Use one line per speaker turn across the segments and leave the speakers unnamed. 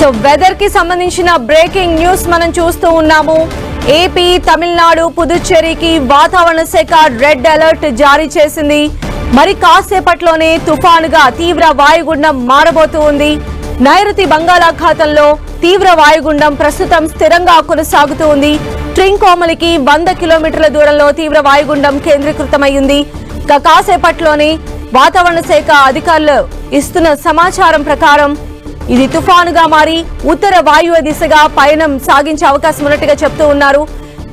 So whether కి సంబంధించిన breaking news మనం చూస్తూ ఉన్నాము. ఏపీ, తమిళనాడు, పుదుచ్చేరికి వాతావరణ శాఖ రెడ్ అలర్ట్ జారీ చేసింది. మరి కాసేపట్లోనే తుఫానుగా తీవ్ర వాయుగుండం మారబోతూ ఉంది. నైరుతి బంగాళాఖాతంలో తీవ్ర వాయుగుండం ప్రస్తుతం స్థిరంగా కొనసాగుతూ ఉంది. ట్రింకోమలికి 100 కిలోమీటర్ల దూరంలో తీవ్ర వాయుగుండం కేంద్రీకృతమైంది. కాసేపట్లోనే వాతావరణ శాఖ అధికారులు ఇస్తున్న సమాచారం ప్రకారం ఇది తుఫానుగా మారి ఉత్తర వాయువ్య దిశగా పయనం సాగించే అవకాశం ఉన్నట్టుగా చెప్తూ ఉన్నారు.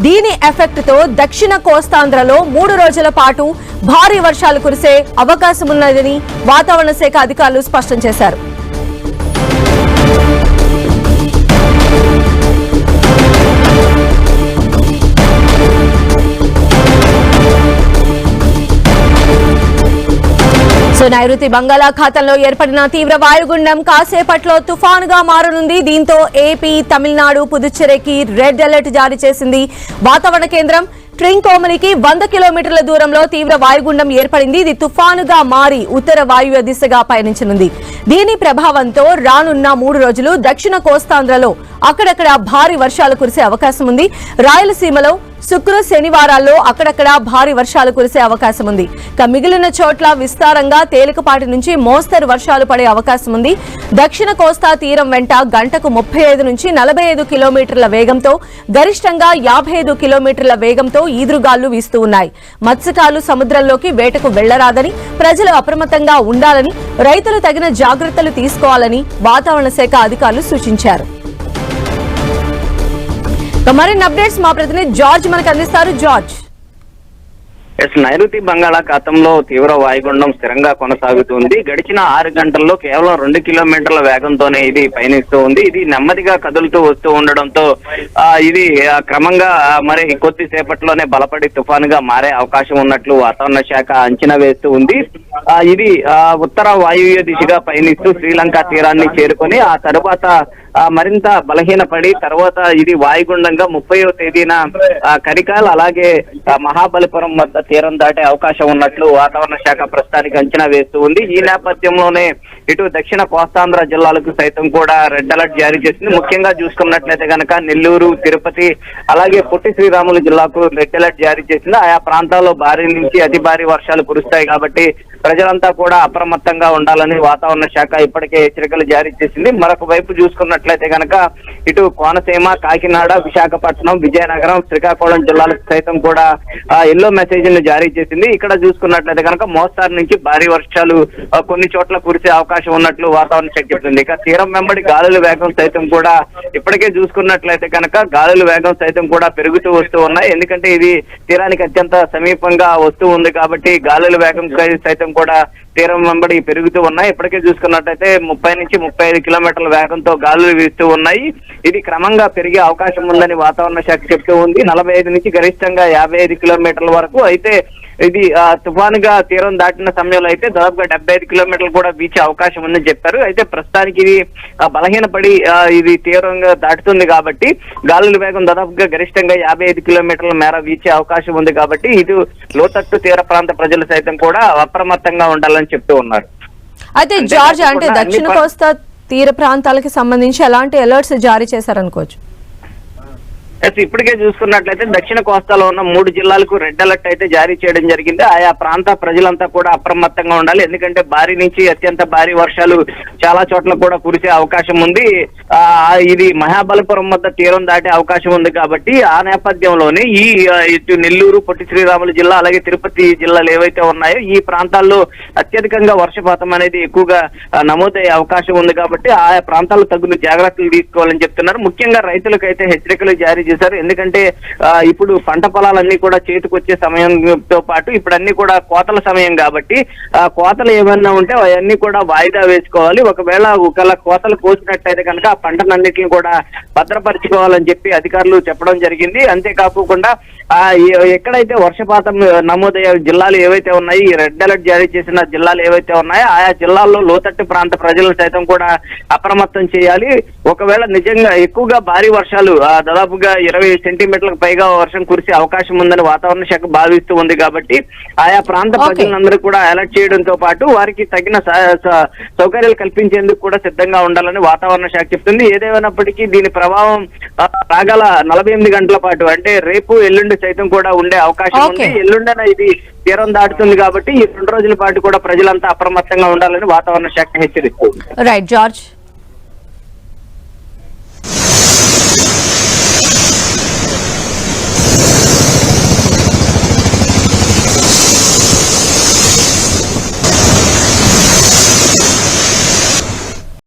దీని ఎఫెక్ట్ తో దక్షిణ కోస్తాంధ్రలో 3 రోజుల పాటు భారీ వర్షాలు కురిసే అవకాశం ఉన్నదని వాతావరణ శాఖ అధికారులు స్పష్టం చేశారు. నైరుతి బంగాళాఖాతంలో ఏర్పడిన తీవ్ర వాయుగుండం కాసేపట్లో తుఫానుగా మారనుంది. దీంతో ఏపీ, తమిళనాడు, పుదుచ్చేరికి రెడ్ అలర్ట్ జారీ చేసింది వాతావరణ కేంద్రం. ట్రింకోమలికి 100 కిలోమీటర్ల దూరంలో తీవ్ర వాయుగుండం ఏర్పడింది. ఇది తుఫానుగా మారి ఉత్తర వాయువ్య దిశగా పయనించనుంది. దీని ప్రభావంతో రానున్న 3 రోజులు దక్షిణ కోస్తాంధ్రలో అక్కడక్కడ భారీ వర్షాలు కురిసే అవకాశం ఉంది. రాయలసీమలో శుక్ర, శనివారాల్లో అక్కడక్కడ భారీ వర్షాలు కురిసే అవకాశం ఉంది. మిగిలిన చోట్ల విస్తారంగా తేలికపాటి నుంచి మోస్తరు వర్షాలు పడే అవకాశం ఉంది. దక్షిణ కోస్తా తీరం వెంట గంటకు 35 నుంచి 45 కిలోమీటర్ల వేగంతో, గరిష్టంగా 55 కిలోమీటర్ల వేగంతో ఈదురుగాలు వీస్తూ ఉన్నాయి. మత్స్యకారులు సముద్రంలోకి వేటకు వెళ్లరాదని, ప్రజలు అప్రమత్తంగా ఉండాలని, రైతులు తగిన జాగ్రత్తలు తీసుకోవాలని వాతావరణ శాఖ అధికారులు సూచించారు. మరిన్ని అప్డేట్స్ మా ప్రతినిధి జార్జ్ మనకు అందిస్తారు. జార్జ్,
నైరుతి బంగాళాఖాతంలో తీవ్ర వాయుగుండం స్థిరంగా కొనసాగుతుంది. గడిచిన 6 గంటల్లో కేవలం 2 కిలోమీటర్ల వేగంతోనే ఇది పయనిస్తూ ఉంది. ఇది నెమ్మదిగా కదులుతూ వస్తూ ఉండడంతో ఇది క్రమంగా మరి కొద్దిసేపట్లోనే బలపడి తుఫానుగా మారే అవకాశం ఉన్నట్లు వాతావరణ శాఖ అంచనా వేస్తూ ఉంది. ఇది ఉత్తర వాయువ్య దిశగా పయనిస్తూ శ్రీలంక తీరాన్ని చేరుకొని ఆ తరువాత మరింత బలహీనపడి తర్వాత ఇది వాయుగుండంగా 30వ తేదీన కరికాల్ అలాగే మహాబలిపురం వద్ద తీరం దాటే అవకాశం ఉన్నట్లు వాతావరణ శాఖ ప్రస్తుతానికి అంచనా వేస్తూ ఉంది. ఈ నేపథ్యంలోనే ఇటు దక్షిణ కోస్తాంధ్ర జిల్లాలకు సైతం కూడా రెడ్ అలర్ట్ జారీ చేసింది. ముఖ్యంగా చూసుకున్నట్లయితే కనుక నెల్లూరు, తిరుపతి అలాగే పొట్టి శ్రీరాములు జిల్లాకు రెడ్ అలర్ట్ జారీ చేసింది. ఆయా ప్రాంతాల్లో భారీ నుంచి అతి భారీ వర్షాలు కురుస్తాయి కాబట్టి ప్రజలంతా కూడా అప్రమత్తంగా ఉండాలని వాతావరణ శాఖ ఇప్పటికే హెచ్చరికలు జారీ చేసింది. మరొక వైపు చూసుకున్నట్లయితే కనుక ఇటు కోనసీమ, కాకినాడ, విశాఖపట్నం, విజయనగరం, శ్రీకాకుళం జిల్లాలకు సైతం కూడా ఎల్లో మెసేజ్ ను జారీ చేసింది. ఇక్కడ చూసుకున్నట్లయితే కనుక మోస్తారు నుంచి భారీ వర్షాలు కొన్ని చోట్ల కురిసే అవకాశం ఉన్నట్లు వాతావరణ శాఖ చెప్తుంది. ఇక తీరం వెంబడి గాలుల వేగం సైతం కూడా ఇప్పటికే చూసుకున్నట్లయితే కనుక గాలుల వేగం సైతం కూడా పెరుగుతూ వస్తూ ఉన్నాయి. ఎందుకంటే ఇది తీరానికి అత్యంత సమీపంగా వస్తూ ఉంది కాబట్టి గాలుల వేగం సైతం కూడా తీరం వెంబడి పెరుగుతూ ఉన్నాయి. ఇప్పటికే చూసుకున్నట్టయితే 30 నుంచి 35 కిలోమీటర్ల వేగంతో గాలులు వీస్తూ ఉన్నాయి. ఇది క్రమంగా పెరిగే అవకాశం ఉందని వాతావరణ శాఖ చెప్తూ ఉంది. 45 నుంచి గరిష్టంగా 55 కిలోమీటర్ల వరకు. అయితే ఇది తుఫానుగా తీరం దాటిన సమయంలో అయితే దాదాపుగా 75 కిలోమీటర్లు కూడా వీచే అవకాశం ఉందని చెప్పారు. అయితే ప్రస్తుతానికి ఇది బలహీనపడి ఇది తీవ్రంగా దాటుతుంది కాబట్టి గాలుల వేగం దాదాపుగా గరిష్టంగా 55 కిలోమీటర్ల మేర వీచే అవకాశం ఉంది కాబట్టి ఇది లోతట్టు తీర ప్రాంత ప్రజలు సైతం కూడా అప్రమత్తంగా ఉండాలని చెప్తూ ఉన్నారు.
అయితే జార్జ్, అంటే దక్షిణ కోస్తా తీర ప్రాంతాలకు సంబంధించి ఎలాంటి అలర్ట్స్ జారీ చేశారనుకోవచ్చు?
ఇప్పటికే చూసుకున్నట్లయితే దక్షిణ కోస్తాలో ఉన్న 3 జిల్లాలకు రెడ్ అలర్ట్ అయితే జారీ చేయడం జరిగింది. ఆయా ప్రాంత ప్రజలంతా కూడా అప్రమత్తంగా ఉండాలి. ఎందుకంటే భారీ నుంచి అత్యంత భారీ వర్షాలు చాలా చోట్ల కూడా కురిసే అవకాశం ఉంది. ఇది మహాబలిపురం వద్ద తీరం దాటే అవకాశం ఉంది కాబట్టి ఆ నేపథ్యంలోనే ఇటు నెల్లూరు, పొట్టి శ్రీరాములు జిల్లా అలాగే తిరుపతి జిల్లాలు ఏవైతే ఉన్నాయో ఈ ప్రాంతాల్లో అత్యధికంగా వర్షపాతం అనేది ఎక్కువగా నమోదయ్యే అవకాశం ఉంది కాబట్టి ఆయా ప్రాంతాల్లో తగిన జాగ్రత్తలు తీసుకోవాలని చెప్తున్నారు. ముఖ్యంగా రైతులకైతే హెచ్చరికలు జారీ చేశారు. ఎందుకంటే ఇప్పుడు పంట పొలాలన్నీ కూడా చేతికొచ్చే సమయంతో పాటు ఇప్పుడు అన్ని కూడా కోతల సమయం కాబట్టి కోతలు ఏమైనా ఉంటే అవన్నీ కూడా వాయిదా వేసుకోవాలి. ఒకవేళ కోతలు కోసినట్లయితే కనుక ఆ పంటలన్నింటినీ కూడా భద్రపరచుకోవాలని చెప్పి అధికారులు చెప్పడం జరిగింది. అంతేకాకుండా ఎక్కడైతే వర్షపాతం నమోదయ్యే జిల్లాలు ఏవైతే ఉన్నాయి, రెడ్ అలర్ట్ జారీ చేసిన జిల్లాలు ఏవైతే ఉన్నాయో ఆయా జిల్లాల్లో లోతట్టు ప్రాంత ప్రజలను సైతం కూడా అప్రమత్తం చేయాలి. ఒకవేళ నిజంగా ఎక్కువగా భారీ వర్షాలు దాదాపుగా 20 సెంటీమీటర్లకు పైగా వర్షం కురిసే అవకాశం ఉందని వాతావరణ శాఖ భావిస్తూ ఉంది. కాబట్టి ఆయా ప్రాంత ప్రజలందరూ కూడా అలర్ట్ చేయడంతో పాటు వారికి తగిన సౌకర్యాలు కల్పించేందుకు కూడా సిద్ధంగా ఉండాలని వాతావరణ శాఖ చెప్తుంది. ఏదేమైనప్పటికీ దీని ప్రభావం రాగల 48 గంటల పాటు అంటే రేపు ఎల్లుండి సైతం కూడా ఉండే అవకాశం ఉంది. ఎల్లుండన ఇది తీరం దాటుతుంది కాబట్టి ఈ 2 రోజుల పాటు కూడా ప్రజలంతా అప్రమత్తంగా ఉండాలని వాతావరణ శాఖ హెచ్చరిస్తుంది.
Right George.